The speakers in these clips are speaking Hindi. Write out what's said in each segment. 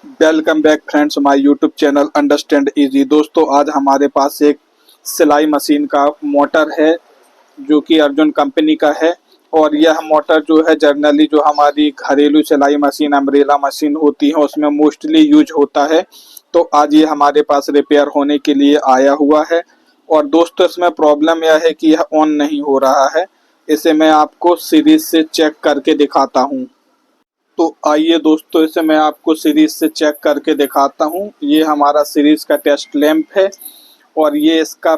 Welcome back friends my YouTube channel understand easy. दोस्तों आज हमारे पास एक सिलाई मशीन का मोटर है जो कि अर्जुन कंपनी का है। और यह मोटर जो है जनरली जो हमारी घरेलू सिलाई मशीन अम्ब्रेला मशीन होती है उसमें मोस्टली यूज होता है। तो आज ये हमारे पास रिपेयर होने के लिए आया हुआ है। और दोस्तों इसमें प्रॉब्लम यह है कि यह ऑन नहीं हो रहा है। इसे मैं आपको सीरीज से चेक करके दिखाता हूँ। तो आइए दोस्तों इसे मैं आपको सीरीज से चेक करके दिखाता हूँ। ये हमारा सीरीज का टेस्ट लैंप है और ये इसका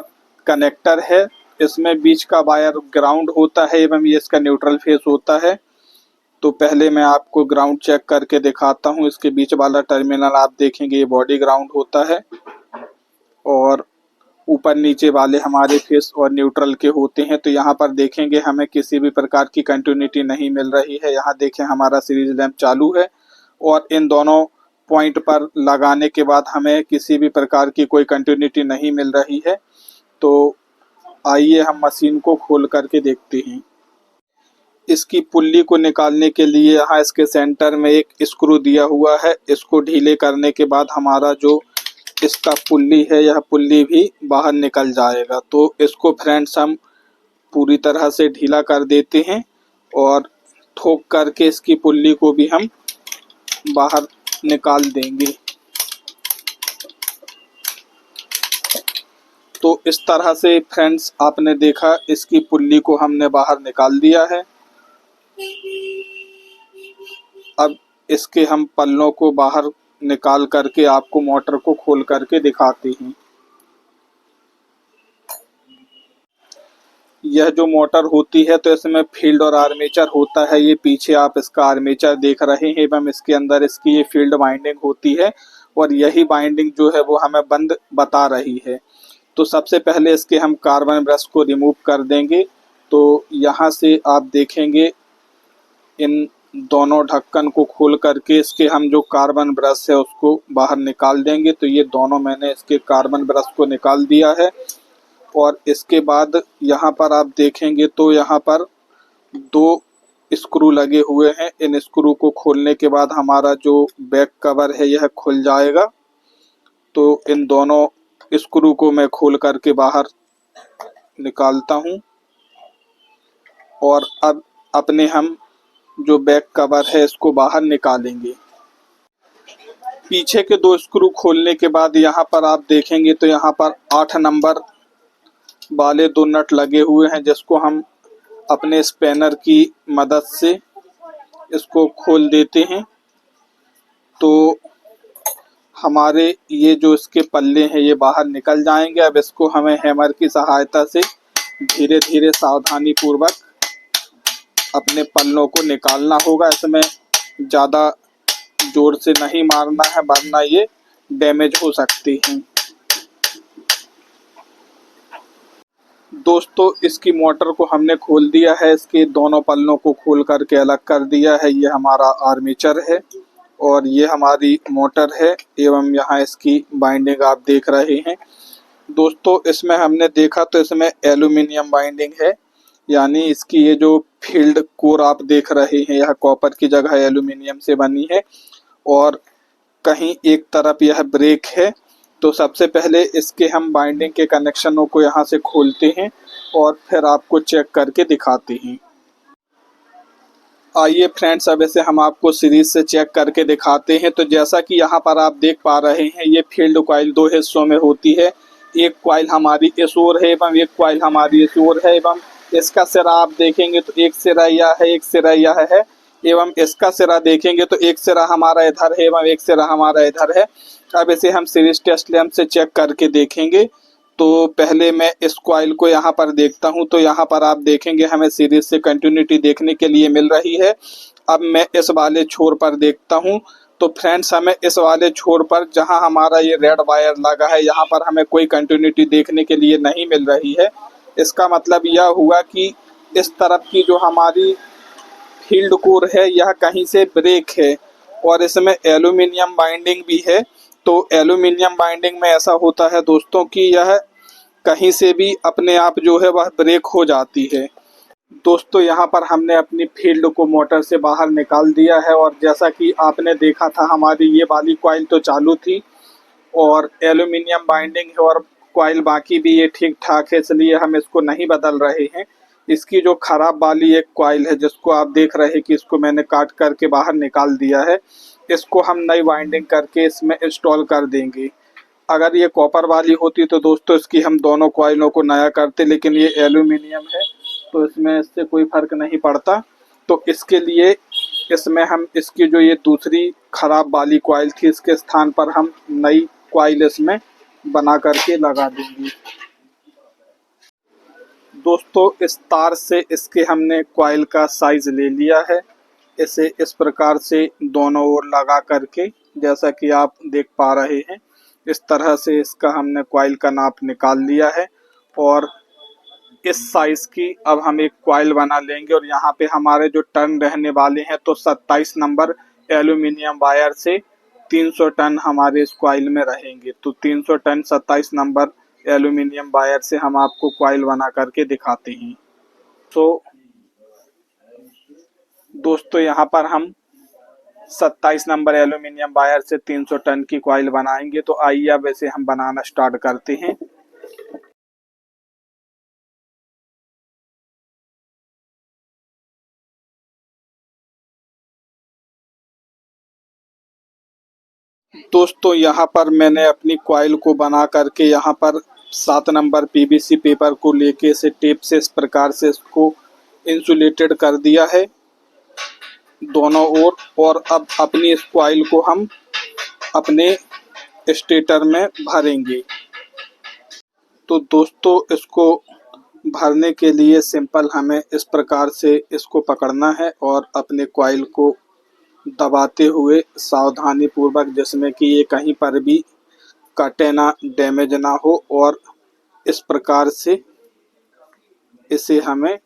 कनेक्टर है। इसमें बीच का वायर ग्राउंड होता है एवं ये इसका न्यूट्रल फेस होता है। तो पहले मैं आपको ग्राउंड चेक करके दिखाता हूँ। इसके बीच वाला टर्मिनल आप देखेंगे ये बॉडी ग्राउंड होता है और ऊपर नीचे वाले हमारे फेस और न्यूट्रल के होते हैं। तो यहाँ पर देखेंगे हमें किसी भी प्रकार की कंटिन्यूटी नहीं मिल रही है। यहाँ देखें हमारा सीरीज लैंप चालू है और इन दोनों पॉइंट पर लगाने के बाद हमें किसी भी प्रकार की कोई कंटिन्यूटी नहीं मिल रही है। तो आइए हम मशीन को खोल करके देखते हैं। इसकी पुल्ली को निकालने के लिए यहाँ इसके सेंटर में एक स्क्रू दिया हुआ है। इसको ढीले करने के बाद हमारा जो इसका पुल्ली है यह पुल्ली भी बाहर निकल जाएगा। तो इसको फ्रेंड्स हम पूरी तरह से ढीला कर देते हैं और ठोक करके इसकी पुल्ली को भी हम बाहर निकाल देंगे। तो इस तरह से फ्रेंड्स आपने देखा इसकी पुल्ली को हमने बाहर निकाल दिया है। अब इसके हम पल्लों को बाहर निकाल करके आपको मोटर को खोल करके दिखाते हैं। यह जो मोटर होती है तो इसमें फील्ड और आर्मेचर होता है। ये पीछे आप इसका आर्मेचर देख रहे हैं एवं इसके अंदर इसकी ये फील्ड वाइंडिंग होती है और यही वाइंडिंग जो है वो हमें बंद बता रही है। तो सबसे पहले इसके हम कार्बन ब्रश को रिमूव कर देंगे। तो यहाँ से आप देखेंगे इन दोनों ढक्कन को खोल करके इसके हम जो कार्बन ब्रश है उसको बाहर निकाल देंगे। तो ये दोनों मैंने इसके कार्बन ब्रश को निकाल दिया है। और इसके बाद यहाँ पर आप देखेंगे तो यहाँ पर दो स्क्रू लगे हुए हैं। इन स्क्रू को खोलने के बाद हमारा जो बैक कवर है यह खुल जाएगा। तो इन दोनों स्क्रू को मैं खोल करके बाहर निकालता हूँ और अब अपने हम जो बैक कवर है इसको बाहर निकालेंगे। पीछे के दो स्क्रू खोलने के बाद यहाँ पर आप देखेंगे तो यहाँ पर 8 नंबर वाले दो नट लगे हुए हैं जिसको हम अपने स्पैनर की मदद से इसको खोल देते हैं। तो हमारे ये जो इसके पल्ले हैं ये बाहर निकल जाएंगे। अब इसको हमें हैमर की सहायता से धीरे धीरे सावधानी पूर्वक अपने पल्लों को निकालना होगा। इसमें ज़्यादा जोर से नहीं मारना है वरना ये डैमेज हो सकती हैं। दोस्तों इसकी मोटर को हमने खोल दिया है। इसके दोनों पल्लों को खोल करके अलग कर दिया है। ये हमारा आर्मेचर है और ये हमारी मोटर है एवं यहाँ इसकी बाइंडिंग आप देख रहे हैं। दोस्तों इसमें हमने देखा तो इसमें एल्यूमिनियम बाइंडिंग है, यानी इसकी ये जो फील्ड कोर आप देख रहे हैं यह कॉपर की जगह एल्यूमिनियम से बनी है और कहीं एक तरफ यह ब्रेक है। तो सबसे पहले इसके हम बाइंडिंग के कनेक्शनों को यहाँ से खोलते हैं और फिर आपको चेक करके दिखाते हैं। आइए फ्रेंड्स अब इसे हम आपको सीरीज से चेक करके दिखाते हैं। तो जैसा कि यहाँ पर आप देख पा रहे हैं ये फील्ड कॉइल दो हिस्सों में होती है। एक कॉइल हमारी इस ओर है एवं एक कॉइल हमारी इस ओर है एवं इसका सिरा आप देखेंगे तो एक सिरा यह है, एक सिरा यह है एवं इसका सिरा देखेंगे तो एक सिरा हमारा इधर है एवं एक सिरा हमारा इधर है। अब इसे हम सीरीज टेस्ट लैंप से चेक करके देखेंगे। तो पहले मैं इस कॉइल को यहाँ पर देखता हूँ तो यहाँ पर आप देखेंगे हमें सीरीज से कंटिन्यूटी देखने के लिए मिल रही है। अब मैं इस वाले छोर पर देखता हूँ तो फ्रेंड्स हमें इस वाले छोर पर जहाँ हमारा ये रेड वायर लगा है यहाँ पर हमें कोई कंटिन्यूटी देखने के लिए नहीं मिल रही है। इसका मतलब यह हुआ कि इस तरफ की जो हमारी फील्ड कोर है यह कहीं से ब्रेक है और इसमें एल्यूमिनियम बाइंडिंग भी है। तो एल्यूमिनियम बाइंडिंग में ऐसा होता है दोस्तों कि यह कहीं से भी अपने आप जो है वह ब्रेक हो जाती है। दोस्तों यहाँ पर हमने अपनी फील्ड को मोटर से बाहर निकाल दिया है और जैसा कि आपने देखा था हमारी ये वाली कॉइल तो चालू थी और एल्यूमिनियम बाइंडिंग है और कॉइल बाकी भी ये ठीक ठाक है, इसलिए हम इसको नहीं बदल रहे हैं। इसकी जो खराब वाली एक कॉइल है जिसको आप देख रहे हैं कि इसको मैंने काट करके बाहर निकाल दिया है, इसको हम नई वाइंडिंग करके इसमें इंस्टॉल कर देंगे। अगर ये कॉपर वाली होती तो दोस्तों इसकी हम दोनों कॉइलों को नया करते, लेकिन ये एल्यूमिनियम है तो इसमें इससे कोई फ़र्क नहीं पड़ता। तो इसके लिए इसमें हम इसकी जो ये दूसरी खराब वाली कॉइल थी इसके स्थान पर हम नई कॉइल इसमें बना करके लगा देंगे। दोस्तों इस तार से इसके हमने कॉइल का साइज़ ले लिया है। इसे इस प्रकार से दोनों ओर लगा करके, जैसा कि आप देख पा रहे हैं, इस तरह से इसका हमने कॉइल का नाप निकाल लिया है और इस साइज की अब हम एक कॉइल बना लेंगे और यहाँ पे हमारे जो टर्न रहने वाले हैं तो 27 नंबर एल्यूमिनियम वायर से 300 टन हमारे इस कॉइल में रहेंगे। तो 300 टन 27 नंबर एल्यूमिनियम वायर से हम आपको कॉइल बना करके दिखाते हैं। तो दोस्तों यहाँ पर हम 27 नंबर एल्यूमिनियम वायर से 300 टन की कॉइल बनाएंगे। तो आइए अब इसे हम बनाना स्टार्ट करते हैं। दोस्तों यहाँ पर मैंने अपनी कॉइल को बना करके यहाँ पर 7 नंबर पीवीसी पेपर को लेके इसे टेप से इस प्रकार से इसको इंसुलेटेड कर दिया है दोनों ओर। और अब अपनी इस कॉइल को हम अपने स्टेटर में भरेंगे। तो दोस्तों इसको भरने के लिए सिंपल हमें इस प्रकार से इसको पकड़ना है और अपने कॉइल को दबाते हुए सावधानी पूर्वक, जिसमें कि ये कहीं पर भी कटे ना, डैमेज ना हो, और इस प्रकार से इसे हमें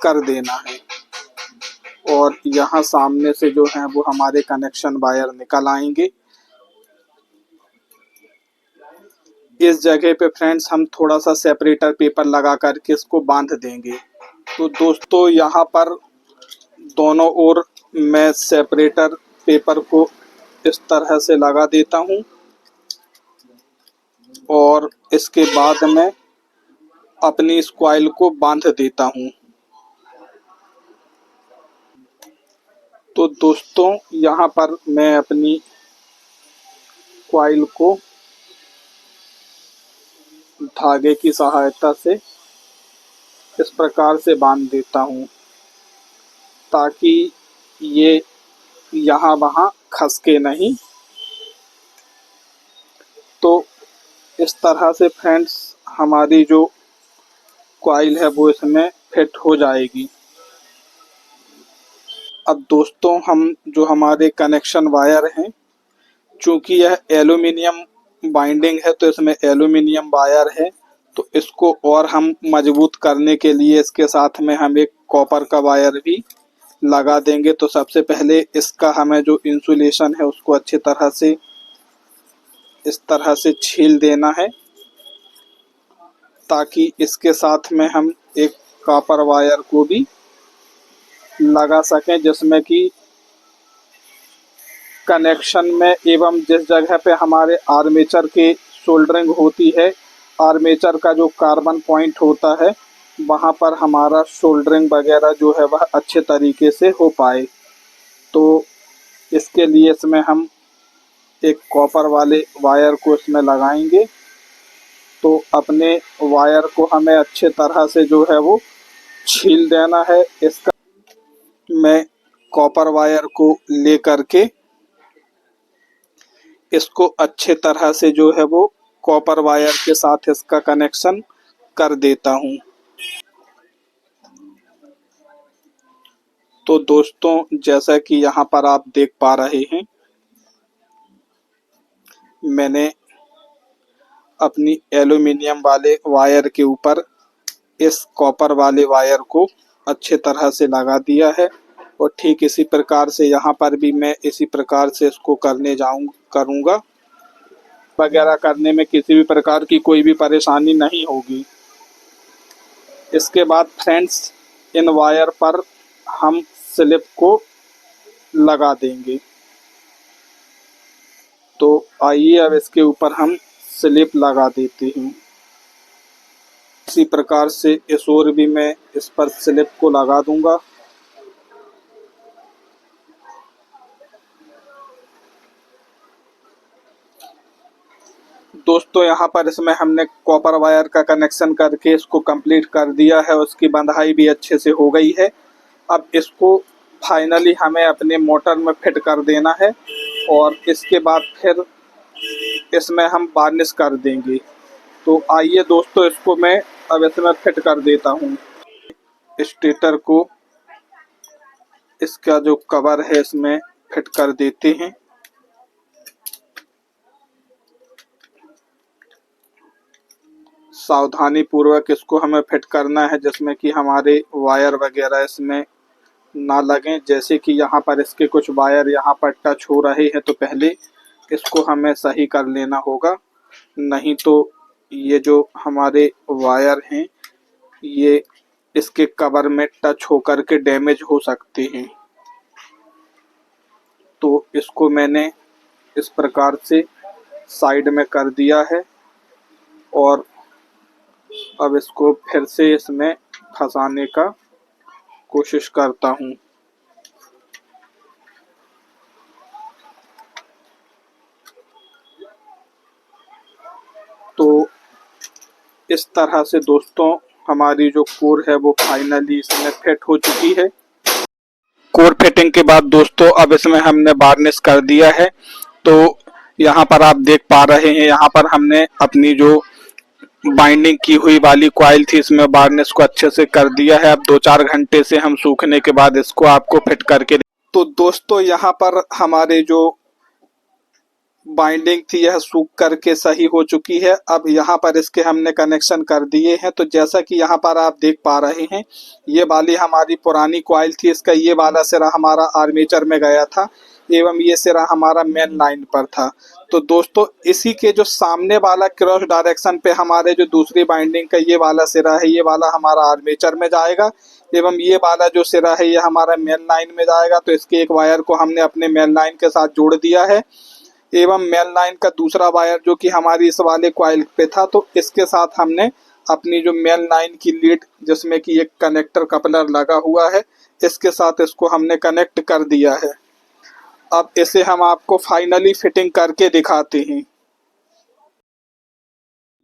कर देना है। और यहाँ सामने से जो है वो हमारे कनेक्शन वायर निकल आएंगे। इस जगह पे फ्रेंड्स हम थोड़ा सा सेपरेटर पेपर लगा करके इसको बांध देंगे। तो दोस्तों यहाँ पर दोनों ओर मैं सेपरेटर पेपर को इस तरह से लगा देता हूँ और इसके बाद मैं अपनी इस कॉइल को बांध देता हूँ। तो दोस्तों यहाँ पर मैं अपनी कॉइल को धागे की सहायता से इस प्रकार से बांध देता हूँ ताकि ये यहाँ वहाँ खसके नहीं। तो इस तरह से फ्रेंड्स हमारी जो कॉइल है वो इसमें फिट हो जाएगी। अब दोस्तों हम जो हमारे कनेक्शन वायर हैं, चूँकि यह एल्यूमिनियम बाइंडिंग है तो इसमें एल्यूमिनियम वायर है, तो इसको और हम मजबूत करने के लिए इसके साथ में हम एक कॉपर का वायर भी लगा देंगे। तो सबसे पहले इसका हमें जो इंसुलेशन है उसको अच्छी तरह से इस तरह से छील देना है ताकि इसके साथ में हम एक कॉपर वायर को भी लगा सकें, जिसमें कि कनेक्शन में एवं जिस जगह पे हमारे आर्मेचर के सोल्डरिंग होती है, आर्मेचर का जो कार्बन पॉइंट होता है, वहाँ पर हमारा सोल्डरिंग वगैरह जो है वह अच्छे तरीके से हो पाए। तो इसके लिए इसमें हम एक कॉपर वाले वायर को इसमें लगाएंगे। तो अपने वायर को हमें अच्छे तरह से जो है वो छील देना है। इसका मैं कॉपर वायर को ले करके इसको अच्छे तरह से जो है वो कॉपर वायर के साथ इसका कनेक्शन कर देता हूँ। तो दोस्तों जैसा कि यहाँ पर आप देख पा रहे हैं, मैंने अपनी एल्यूमिनियम वाले वायर के ऊपर इस कॉपर वाले वायर को अच्छे तरह से लगा दिया है और ठीक इसी प्रकार से यहाँ पर भी मैं इसी प्रकार से इसको करूँगा वगैरह करने में किसी भी प्रकार की कोई भी परेशानी नहीं होगी। इसके बाद फ्रेंड्स इन वायर पर हम स्लिप को लगा देंगे। तो आइए अब इसके ऊपर हम स्लिप लगा देते हैं। इसी प्रकार से इस ओर भी मैं इस पर स्लिप को लगा दूंगा। दोस्तों यहाँ पर इसमें हमने कॉपर वायर का कनेक्शन करके इसको कंप्लीट कर दिया है। उसकी बंधाई भी अच्छे से हो गई है। अब इसको फाइनली हमें अपने मोटर में फिट कर देना है और इसके बाद फिर इसमें हम वार्निश कर देंगे। तो आइए दोस्तों इसको मैं अब इसमें फिट कर देता हूँ। स्टेटर को इसका जो कवर है इसमें फिट कर देते हैं। सावधानी पूर्वक इसको हमें फिट करना है जिसमें कि हमारे वायर वगैरह इसमें ना लगें। जैसे कि यहाँ पर इसके कुछ वायर यहाँ पर टच हो रहे हैं, तो पहले इसको हमें सही कर लेना होगा, नहीं तो ये जो हमारे वायर हैं ये इसके कवर में टच होकर के डैमेज हो सकते हैं। तो इसको मैंने इस प्रकार से साइड में कर दिया है और अब इसको फिर से इसमें फंसाने का कोशिश करता हूँ। तो इस तरह से दोस्तों हमारी जो कोर है वो फाइनली इसमें फिट हो चुकी है। कोर फिटिंग के बाद दोस्तों अब इसमें हमने वार्निश कर दिया है। तो यहाँ पर आप देख पा रहे हैं, यहाँ पर हमने अपनी जो बाइंडिंग की हुई वाली कॉइल थी इसमें वार्निश को अच्छे से कर दिया है। अब 2-4 घंटे से हम सूखने के बाद इसको आपको फिट करके तो दोस्तों यहाँ पर हमारे जो बाइंडिंग थी यह सूख करके सही हो चुकी है। अब यहाँ पर इसके हमने कनेक्शन कर दिए हैं। तो जैसा कि यहाँ पर आप देख पा रहे हैं, ये वाली हमारी पुरानी कॉइल थी, इसका ये वाला सिरा हमारा आर्मेचर में गया था एवं ये सिरा हमारा मेन लाइन पर था। तो दोस्तों इसी के जो सामने वाला क्रॉस डायरेक्शन पे हमारे जो दूसरी बाइंडिंग का ये वाला सिरा है, ये वाला हमारा आर्मेचर में जाएगा एवं ये वाला जो सिरा है ये हमारा मेन लाइन में जाएगा। तो इसके एक वायर को हमने अपने मेन लाइन के साथ जोड़ दिया है एवं मेन लाइन का दूसरा वायर जो कि हमारी इस वाले कॉइल पे था, तो इसके साथ हमने अपनी जो मेन लाइन की लीड जिसमें कि एक कनेक्टर कपलर लगा हुआ है, इसके साथ इसको हमने कनेक्ट कर दिया है। अब इसे हम आपको फाइनली फिटिंग करके दिखाते हैं।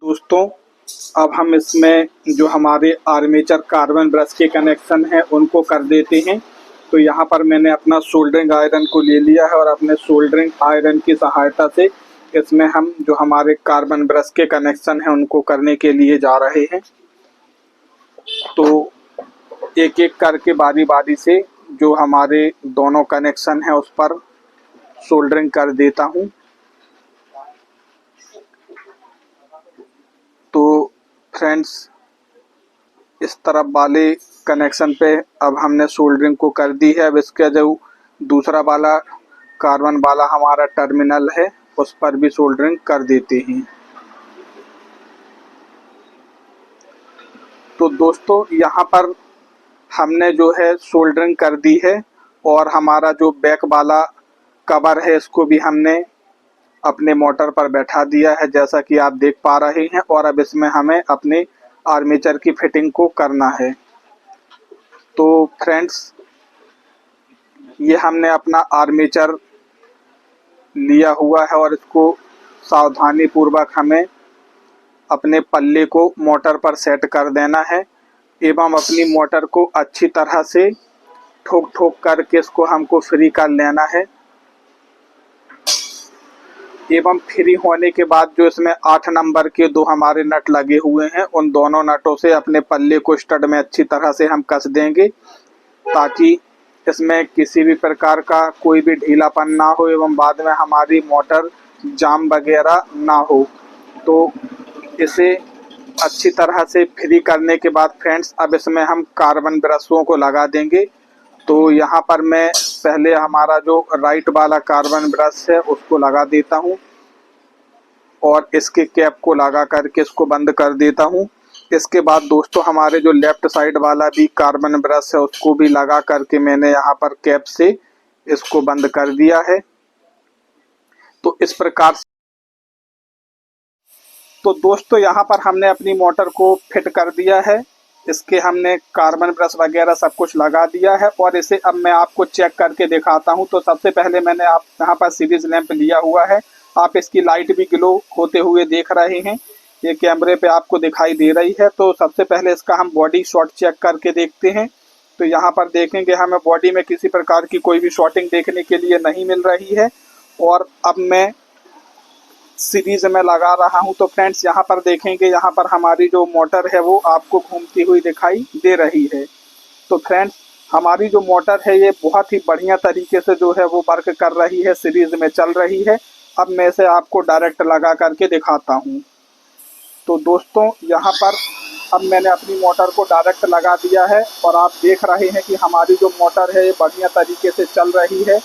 दोस्तों अब हम इसमें जो हमारे आर्मेचर कार्बन ब्रश के कनेक्शन हैं उनको कर देते हैं। तो यहाँ पर मैंने अपना सोल्डरिंग आयरन को ले लिया है और अपने सोल्डरिंग आयरन की सहायता से इसमें हम जो हमारे कार्बन ब्रश के कनेक्शन हैं उनको करने के लिए जा रहे हैं। तो एक एक करके बारी बारी से जो हमारे दोनों कनेक्शन हैं उस पर सोल्डरिंग कर देता हूँ। तो फ्रेंड्स इस तरफ वाले कनेक्शन पे अब हमने सोल्डरिंग को कर दी है। अब इसका जो दूसरा वाला कार्बन वाला हमारा टर्मिनल है उस पर भी सोल्डरिंग कर देते हैं। तो दोस्तों यहाँ पर हमने जो है सोल्डरिंग कर दी है और हमारा जो बैक वाला कवर है इसको भी हमने अपने मोटर पर बैठा दिया है जैसा कि आप देख पा रहे हैं। और अब इसमें हमें अपने आर्मेचर की फिटिंग को करना है। तो फ्रेंड्स ये हमने अपना आर्मेचर लिया हुआ है और इसको सावधानी पूर्वक हमें अपने पल्ले को मोटर पर सेट कर देना है एवं अपनी मोटर को अच्छी तरह से ठोक ठोक करके इसको हमको फ्री कर लेना है। एवं फ्री होने के बाद जो इसमें 8 नंबर के 2 हमारे नट लगे हुए हैं उन दोनों नटों से अपने पल्ले को स्टड में अच्छी तरह से हम कस देंगे ताकि इसमें किसी भी प्रकार का कोई भी ढीलापन ना हो एवं बाद में हमारी मोटर जाम वगैरह ना हो। तो इसे अच्छी तरह से फ्री करने के बाद फ्रेंड्स अब इसमें हम कार्बन ब्रशों को लगा देंगे। तो यहाँ पर मैं पहले हमारा जो राइट वाला कार्बन ब्रश है उसको लगा देता हूँ और इसके कैप को लगा करके इसको बंद कर देता हूँ। इसके बाद दोस्तों हमारे जो लेफ्ट साइड वाला भी कार्बन ब्रश है उसको भी लगा करके मैंने यहाँ पर कैप से इसको बंद कर दिया है। तो इस प्रकार से तो दोस्तों यहाँ पर हमने अपनी मोटर को फिट कर दिया है। इसके हमने कार्बन ब्रश वगैरह सब कुछ लगा दिया है और इसे अब मैं आपको चेक करके दिखाता हूँ। तो सबसे पहले मैंने आप यहाँ पर सीरीज लैंप लिया हुआ है। आप इसकी लाइट भी ग्लो होते हुए देख रहे हैं, ये कैमरे पे आपको दिखाई दे रही है। तो सबसे पहले इसका हम बॉडी शॉट चेक करके देखते हैं। तो यहाँ पर देखेंगे हमें बॉडी में किसी प्रकार की कोई भी शॉर्टिंग देखने के लिए नहीं मिल रही है। और अब मैं सीरीज में लगा रहा हूं। तो फ्रेंड्स यहाँ पर देखेंगे, यहाँ पर हमारी जो मोटर है वो आपको घूमती हुई दिखाई दे रही है। तो फ्रेंड्स हमारी जो मोटर है ये बहुत ही बढ़िया तरीके से जो है वो वर्क कर रही है, सीरीज में चल रही है। अब मैं इसे आपको डायरेक्ट लगा करके दिखाता हूँ। तो दोस्तों यहाँ पर अब मैंने अपनी मोटर को डायरेक्ट लगा दिया है और आप देख रहे हैं कि हमारी जो मोटर है ये बढ़िया तरीके से चल रही है,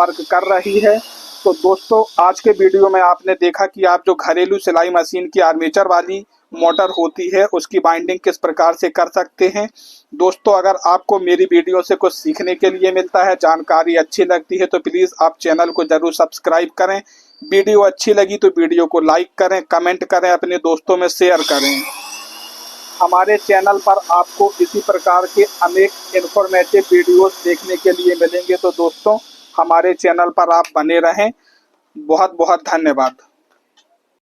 वर्क कर रही है। तो दोस्तों आज के वीडियो में आपने देखा कि आप जो घरेलू सिलाई मशीन की आर्मेचर वाली मोटर होती है उसकी बाइंडिंग किस प्रकार से कर सकते हैं। दोस्तों अगर आपको मेरी वीडियो से कुछ सीखने के लिए मिलता है, जानकारी अच्छी लगती है तो प्लीज़ आप चैनल को ज़रूर सब्सक्राइब करें। वीडियो अच्छी लगी तो वीडियो को लाइक करें, कमेंट करें, अपने दोस्तों में शेयर करें। हमारे चैनल पर आपको इसी प्रकार के अनेक इन्फॉर्मेटिव वीडियोस देखने के लिए मिलेंगे। तो दोस्तों हमारे चैनल पर आप बने रहें। बहुत बहुत धन्यवाद।